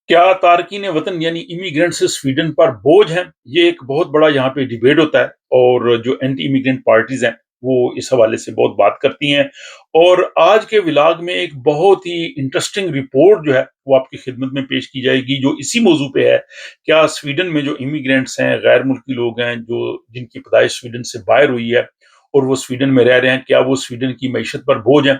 کیا تارکین وطن یعنی امیگرینٹس سویڈن پر بوجھ ہیں؟ یہ ایک بہت بڑا یہاں پہ ڈیبیٹ ہوتا ہے، اور جو اینٹی امیگرینٹ پارٹیز ہیں وہ اس حوالے سے بہت بات کرتی ہیں۔ اور آج کے ولاگ میں ایک بہت ہی انٹرسٹنگ رپورٹ جو ہے وہ آپ کی خدمت میں پیش کی جائے گی، جو اسی موضوع پہ ہے: کیا سویڈن میں جو امیگرینٹس ہیں، غیر ملکی لوگ ہیں جو جن کی پیدائش سویڈن سے باہر ہوئی ہے اور وہ سویڈن میں رہ رہے ہیں، کیا وہ سویڈن کی معیشت پر بوجھ ہیں؟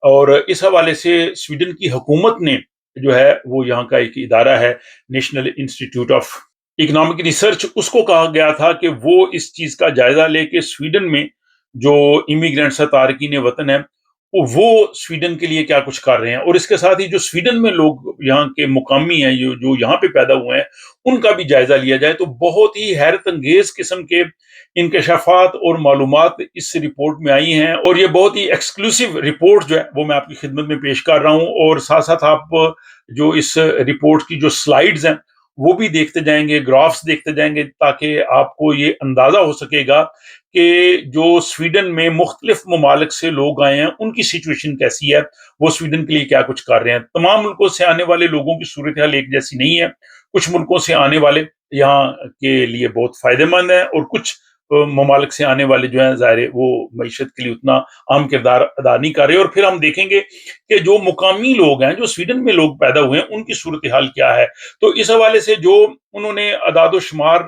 اور اس حوالے سے سویڈن کی حکومت نے جو ہے وہ یہاں کا ایک ادارہ ہے، national institute of economic research, اس کو کہا گیا تھا کہ وہ اس چیز کا جائزہ لے کہ سویڈن میں جو امیگرینٹس ہیں، تارکین وطن ہیں، وہ سویڈن کے لیے کیا کچھ کر رہے ہیں، اور اس کے ساتھ ہی جو سویڈن میں لوگ یہاں کے مقامی ہیں، جو یہاں پہ پیدا ہوئے ہیں، ان کا بھی جائزہ لیا جائے۔ تو بہت ہی حیرت انگیز قسم کے انکشافات اور معلومات اس رپورٹ میں آئی ہیں، اور یہ بہت ہی ایکسکلوسیو رپورٹ جو ہے وہ میں آپ کی خدمت میں پیش کر رہا ہوں۔ اور ساتھ ساتھ آپ جو اس رپورٹ کی جو سلائیڈز ہیں وہ بھی دیکھتے جائیں گے، گرافس دیکھتے جائیں گے، تاکہ آپ کو یہ اندازہ ہو سکے گا کہ جو سویڈن میں مختلف ممالک سے لوگ آئے ہیں ان کی سچویشن کیسی ہے، وہ سویڈن کے لیے کیا کچھ کر رہے ہیں۔ تمام ملکوں سے آنے والے لوگوں کی صورتحال ایک جیسی نہیں ہے، کچھ ملکوں سے آنے والے یہاں کے لیے بہت فائدہ مند ہیں، اور کچھ ممالک سے آنے والے جو ہیں ظاہر ہے وہ معیشت کے لیے اتنا اہم کردار ادا نہیں کر رہے۔ اور پھر ہم دیکھیں گے کہ جو مقامی لوگ ہیں، جو سویڈن میں لوگ پیدا ہوئے ہیں، ان کی صورتحال کیا ہے۔ تو اس حوالے سے جو انہوں نے اعداد و شمار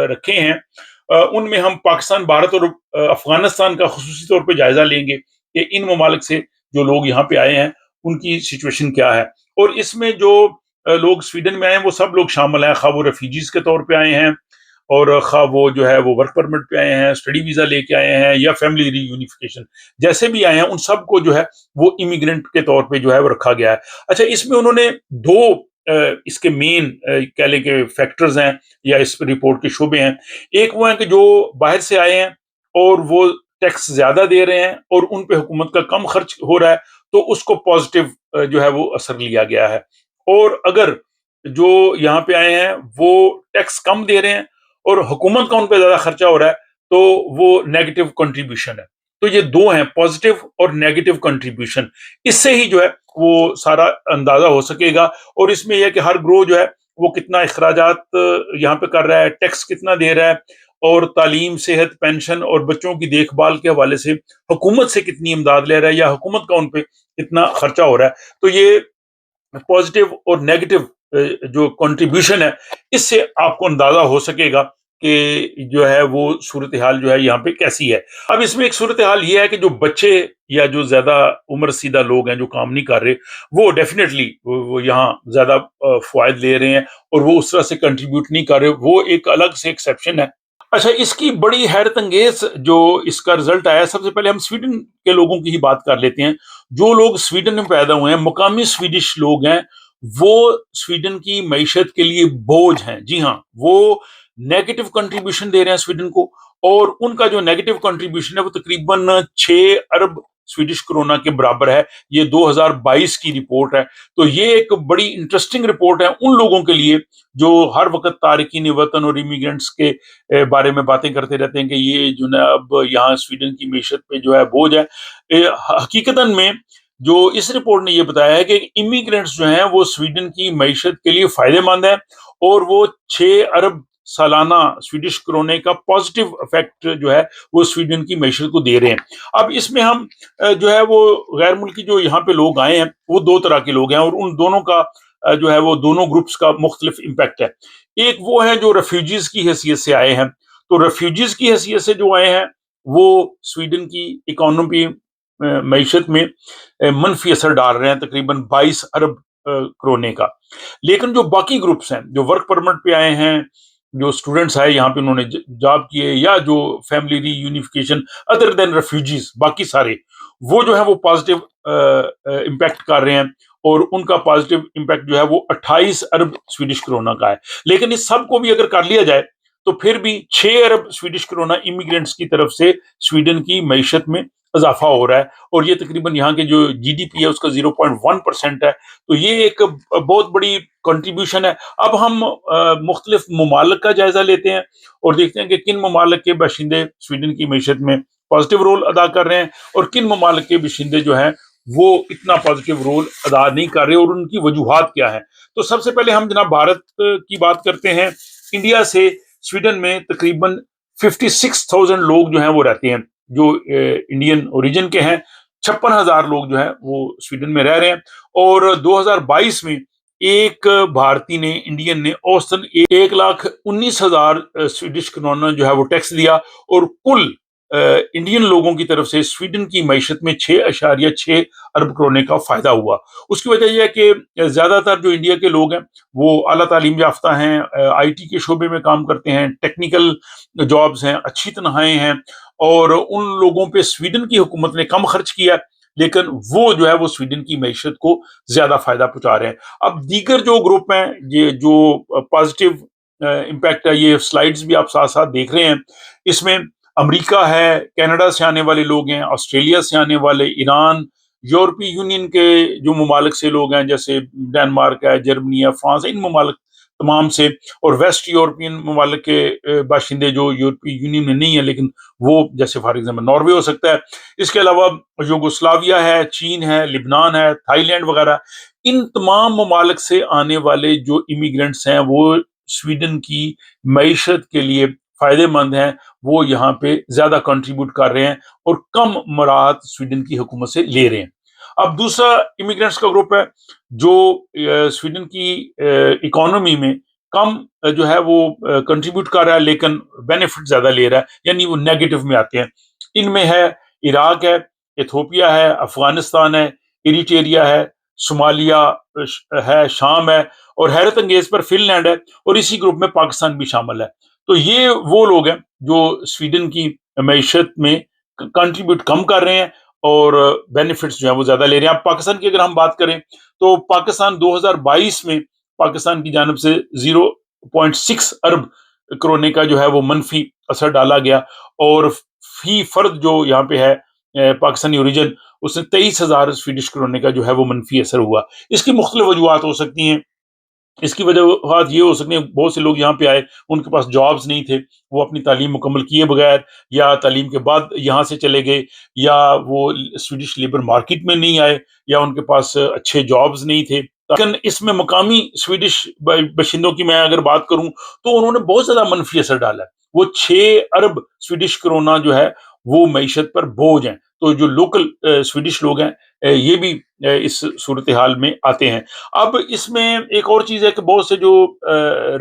رکھے ہیں، ان میں ہم پاکستان، بھارت اور افغانستان کا خصوصی طور پہ جائزہ لیں گے کہ ان ممالک سے جو لوگ یہاں پہ آئے ہیں ان کی سچویشن کیا ہے۔ اور اس میں جو لوگ سویڈن میں آئے ہیں وہ سب لوگ شامل ہیں، خواہ وہ ریفیوجیز کے طور پہ آئے ہیں، اور خواہ وہ جو ہے وہ ورک پرمٹ پہ آئے ہیں، اسٹڈی ویزا لے کے آئے ہیں، یا فیملی ری یونیفیکیشن جیسے بھی آئے ہیں، ان سب کو جو ہے وہ امیگرینٹ کے طور پہ جو ہے وہ رکھا گیا ہے۔ اچھا، اس میں انہوں نے دو اس کے مین کہہ لیں کہ فیکٹرز ہیں یا اس رپورٹ کے شعبے ہیں۔ ایک وہ ہیں کہ جو باہر سے آئے ہیں اور وہ ٹیکس زیادہ دے رہے ہیں اور ان پہ حکومت کا کم خرچ ہو رہا ہے، تو اس کو پازیٹیو جو ہے وہ اثر لیا گیا ہے۔ اور اگر جو یہاں پہ آئے ہیں وہ ٹیکس کم دے رہے ہیں اور حکومت کا ان پہ زیادہ خرچہ ہو رہا ہے، تو وہ نیگیٹو کنٹریبیوشن ہے۔ تو یہ دو ہیں، پازیٹیو اور نیگیٹو کنٹریبیوشن۔ اس سے ہی جو ہے وہ سارا اندازہ ہو سکے گا۔ اور اس میں یہ ہے کہ ہر گروہ جو ہے وہ کتنا اخراجات یہاں پہ کر رہا ہے، ٹیکس کتنا دے رہا ہے، اور تعلیم، صحت، پینشن اور بچوں کی دیکھ بھال کے حوالے سے حکومت سے کتنی امداد لے رہا ہے، یا حکومت کا ان پہ کتنا خرچہ ہو رہا ہے۔ تو یہ پازیٹیو اور نیگیٹو جو کنٹریبیوشن ہے، اس سے آپ کو اندازہ ہو سکے گا کہ جو ہے وہ صورتحال جو ہے یہاں پہ کیسی ہے۔ اب اس میں ایک صورتحال یہ ہے کہ جو بچے یا جو زیادہ عمر رسیدہ لوگ ہیں جو کام نہیں کر رہے، وہ ڈیفینیٹلی وہ یہاں زیادہ فوائد لے رہے ہیں، اور وہ اس طرح سے کنٹریبیوٹ نہیں کر رہے، وہ ایک الگ سے ایکسیپشن ہے۔ اچھا، اس کی بڑی حیرت انگیز جو اس کا رزلٹ آیا، سب سے پہلے ہم سویڈن کے لوگوں کی ہی بات کر لیتے ہیں۔ جو لوگ سویڈن میں پیدا ہوئے ہیں، مقامی سویڈش لوگ ہیں، وہ سویڈن کی معیشت کے لیے بوجھ ہیں۔ جی ہاں، وہ نیگیٹو کنٹریبیوشن دے رہے ہیں سویڈن کو، اور ان کا جو نیگیٹو کنٹریبیوشن ہے وہ تقریباً 6 ارب سویڈش کرونا کے برابر ہے۔ یہ 2022 کی رپورٹ ہے۔ تو یہ ایک بڑی انٹرسٹنگ رپورٹ ہے ان لوگوں کے لیے جو ہر وقت تارکین وطن اور امیگرینٹس کے بارے میں باتیں کرتے رہتے ہیں کہ یہ جناب یہاں سویڈن کی معیشت پہ جو ہے بوجھ ہے۔ حقیقتاً میں جو اس رپورٹ نے یہ بتایا ہے کہ امیگرینٹس جو ہیں وہ سویڈن کی معیشت کے لیے فائدہ مند ہیں، اور وہ 6 ارب سالانہ سویڈش کرونے کا پازیٹیو افیکٹ جو ہے وہ سویڈن کی معیشت کو دے رہے ہیں۔ اب اس میں ہم جو ہے وہ غیر ملکی جو یہاں پہ لوگ آئے ہیں وہ دو طرح کے لوگ ہیں، اور ان دونوں کا جو ہے وہ دونوں گروپس کا مختلف امپیکٹ ہے۔ ایک وہ ہیں جو ریفیوجیز کی حیثیت سے آئے ہیں۔ تو ریفیوجیز کی حیثیت سے جو آئے ہیں وہ سویڈن کی اکانومی معیشت میں منفی اثر ڈال رہے ہیں، تقریباً 22 ارب کرونے کا۔ لیکن جو باقی گروپس ہیں، جو ورک پرمٹ پہ آئے ہیں، جو اسٹوڈنٹس آئے یہاں پہ انہوں نے جاب کیے، یا جو فیملی ری یونیفیکیشن ادر دین ریفیوجیز، باقی سارے وہ جو ہے وہ پازیٹیو امپیکٹ کر رہے ہیں، اور ان کا پازیٹیو امپیکٹ جو ہے وہ 28 ارب سویڈش کرونا کا ہے۔ لیکن اس سب کو بھی اگر کر لیا جائے تو پھر بھی 6 ارب سویڈش کرونا امیگرینٹس کی طرف سے سویڈن کی معیشت میں اضافہ ہو رہا ہے، اور یہ تقریباً یہاں کے جو جی ڈی پی ہے اس کا 0.1% ہے۔ تو یہ ایک بہت بڑی کنٹریبیوشن ہے۔ اب ہم مختلف ممالک کا جائزہ لیتے ہیں اور دیکھتے ہیں کہ کن ممالک کے باشندے سویڈن کی معیشت میں پازیٹیو رول ادا کر رہے ہیں، اور کن ممالک کے باشندے جو ہیں وہ اتنا پازیٹیو رول ادا نہیں کر رہے، اور ان کی وجوہات کیا ہیں؟ تو سب سے پہلے ہم جناب بھارت کی بات کرتے ہیں۔ انڈیا سے سویڈن میں تقریباً 56,000 لوگ جو ہیں وہ رہتے ہیں، جو انڈین اوریجن کے ہیں۔ 56,000 لوگ جو ہیں وہ سویڈن میں رہ رہے ہیں، اور 2022 میں ایک بھارتی نے، انڈین نے اوسطاً 1,19,000 سویڈش کرونر جو ہے وہ ٹیکس دیا، اور کل انڈین لوگوں کی طرف سے سویڈن کی معیشت میں 6.6 ارب کرونے کا فائدہ ہوا۔ اس کی وجہ یہ ہے کہ زیادہ تر جو انڈیا کے لوگ ہیں وہ اعلیٰ تعلیم یافتہ ہیں، آئی ٹی کے شعبے میں کام کرتے ہیں، ٹیکنیکل جابز ہیں، اچھی تنخواہیں ہیں، اور ان لوگوں پہ سویڈن کی حکومت نے کم خرچ کیا، لیکن وہ جو ہے وہ سویڈن کی معیشت کو زیادہ فائدہ پہنچا رہے ہیں۔ اب دیگر جو گروپ ہیں، یہ جو پازیٹیو امپیکٹ ہے، یہ سلائیڈز بھی آپ ساتھ ساتھ دیکھ رہے ہیں، اس میں امریکہ ہے، کینیڈا سے آنے والے لوگ ہیں، آسٹریلیا سے آنے والے، ایران، یورپی یونین کے جو ممالک سے لوگ ہیں جیسے ڈنمارک ہے، جرمنی ہے، فرانس ہے، ان ممالک تمام سے، اور ویسٹ یورپین ممالک کے باشندے جو یورپی یونین میں نہیں ہیں لیکن وہ، جیسے فار ایگزامپل ناروے ہو سکتا ہے۔ اس کے علاوہ یوگوسلاویا ہے، چین ہے، لبنان ہے، تھائی لینڈ وغیرہ، ان تمام ممالک سے آنے والے جو امیگرینٹس ہیں وہ سویڈن کی معیشت کے لیے فائدے مند ہیں، وہ یہاں پہ زیادہ کنٹریبیوٹ کر رہے ہیں، اور کم مراعات سویڈن کی حکومت سے لے رہے ہیں۔ اب دوسرا امیگرینٹس کا گروپ ہے جو سویڈن کی اکانومی میں کم جو ہے وہ کنٹریبیوٹ کر رہا ہے لیکن بینیفٹ زیادہ لے رہا ہے، یعنی وہ نیگیٹو میں آتے ہیں۔ ان میں ہے عراق ہے، ایتھوپیا ہے، افغانستان ہے، ایریٹیریا ہے، صومالیہ ہے، شام ہے، اور حیرت انگیز پر فن لینڈ ہے، اور اسی گروپ میں پاکستان بھی شامل ہے۔ تو یہ وہ لوگ ہیں جو سویڈن کی معیشت میں کنٹریبیوٹ کم کر رہے ہیں، اور بینیفٹس جو ہیں وہ زیادہ لے رہے ہیں۔ اب پاکستان کی اگر ہم بات کریں تو پاکستان 2022 میں پاکستان کی جانب سے 0.6 ارب کرونے کا جو ہے وہ منفی اثر ڈالا گیا، اور فی فرد جو یہاں پہ ہے پاکستانی اوریجن، اس نے 23,000 سویڈش کرونے کا جو ہے وہ منفی اثر ہوا۔ اس کی مختلف وجوہات ہو سکتی ہیں۔ اس کی وجوہات یہ ہو سکتی ہیں، بہت سے لوگ یہاں پہ آئے، ان کے پاس جابز نہیں تھے، وہ اپنی تعلیم مکمل کیے بغیر یا تعلیم کے بعد یہاں سے چلے گئے، یا وہ سویڈش لیبر مارکیٹ میں نہیں آئے، یا ان کے پاس اچھے جابز نہیں تھے۔ لیکن اس میں مقامی سویڈش باشندوں کی میں اگر بات کروں تو انہوں نے بہت زیادہ منفی اثر ڈالا ہے۔ وہ 6 ارب سویڈش کرونا جو ہے وہ معیشت پر بوجھ ہیں۔ تو جو لوکل سویڈش لوگ ہیں یہ بھی اس صورتحال میں آتے ہیں۔ اب اس میں ایک اور چیز ہے کہ بہت سے جو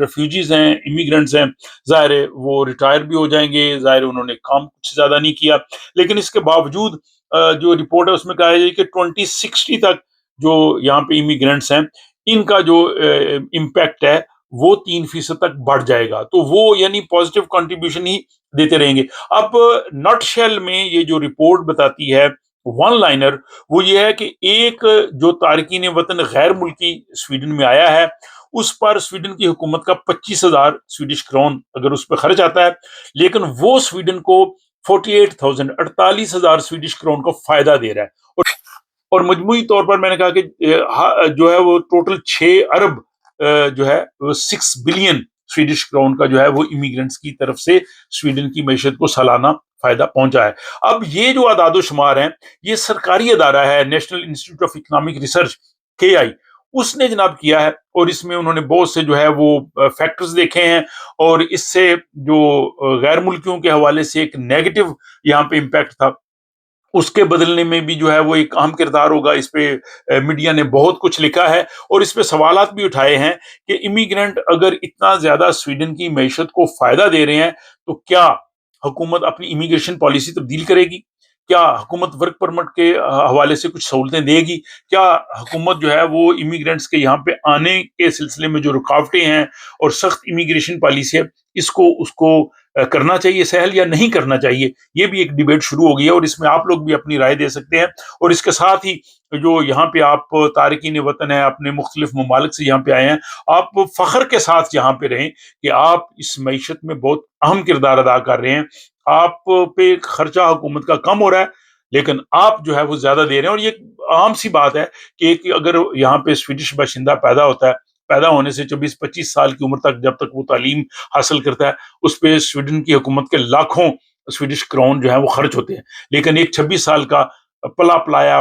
ریفیوجیز ہیں، امیگرنٹس ہیں، ظاہر ہے وہ ریٹائر بھی ہو جائیں گے، ظاہر ہے انہوں نے کام کچھ زیادہ نہیں کیا، لیکن اس کے باوجود جو رپورٹ ہے اس میں کہا ہے کہ 2060 تک جو یہاں پہ امیگرنٹس ہیں، ان کا جو امپیکٹ ہے وہ 3% تک بڑھ جائے گا، تو وہ یعنی پازیٹیو کنٹریبیوشن ہی دیتے رہیں گے۔ اب نٹ شیل میں یہ جو رپورٹ بتاتی ہے، ون لائنر، وہ یہ ہے کہ ایک جو تارکین وطن غیر ملکی سویڈن میں آیا ہے، اس پر سویڈن کی حکومت کا 25,000 سویڈش کرون اگر اس پہ خرچ آتا ہے، لیکن وہ سویڈن کو 48,000 48,000 سویڈش کرون کا فائدہ دے رہا ہے، اور مجموعی طور پر میں نے کہا کہ جو ہے وہ ٹوٹل 6 ارب جو ہے وہ 6 بلین سویڈش کرون کا جو ہے وہ امیگرنٹس کی طرف سے سویڈن کی معیشت کو سالانہ فائدہ پہنچا ہے۔ اب یہ جو اعداد و شمار ہیں، یہ سرکاری ادارہ ہے national institute of economic research KI، اس نے جناب کیا ہے، اور اس میں انہوں نے بہت سے جو ہے وہ فیکٹرز دیکھے ہیں، اور اس سے جو غیر ملکیوں کے حوالے سے ایک نیگیٹو یہاں پہ امپیکٹ تھا، اس کے بدلنے میں بھی جو ہے وہ ایک اہم کردار ہوگا۔ اس پہ میڈیا نے بہت کچھ لکھا ہے، اور اس پہ سوالات بھی اٹھائے ہیں کہ امیگرینٹ اگر اتنا زیادہ سویڈن کی معیشت کو فائدہ دے رہے ہیں تو کیا حکومت اپنی امیگریشن پالیسی تبدیل کرے گی؟ کیا حکومت ورک پرمٹ کے حوالے سے کچھ سہولتیں دے گی؟ کیا حکومت جو ہے وہ امیگرینٹس کے یہاں پہ آنے کے سلسلے میں جو رکاوٹیں ہیں اور سخت امیگریشن پالیسی ہے، اس کو کرنا چاہیے سہل یا نہیں کرنا چاہیے؟ یہ بھی ایک ڈیبیٹ شروع ہو گئی ہے، اور اس میں آپ لوگ بھی اپنی رائے دے سکتے ہیں۔ اور اس کے ساتھ ہی جو یہاں پہ آپ تارکین وطن ہیں، اپنے مختلف ممالک سے یہاں پہ آئے ہیں، آپ فخر کے ساتھ یہاں پہ رہیں کہ آپ اس معیشت میں بہت اہم کردار ادا کر رہے ہیں۔ آپ پہ خرچہ حکومت کا کم ہو رہا ہے، لیکن آپ جو ہے وہ زیادہ دے رہے ہیں، اور یہ عام سی بات ہے کہ اگر یہاں پہ سویڈش باشندہ پیدا ہوتا ہے، پیدا ہونے سے 24-25 سال کی عمر تک جب تک وہ تعلیم حاصل کرتا ہے، اس پہ سویڈن کی حکومت کے لاکھوں سویڈش کرون جو ہے وہ خرچ ہوتے ہیں، لیکن ایک 26 سال کا پلا پلایا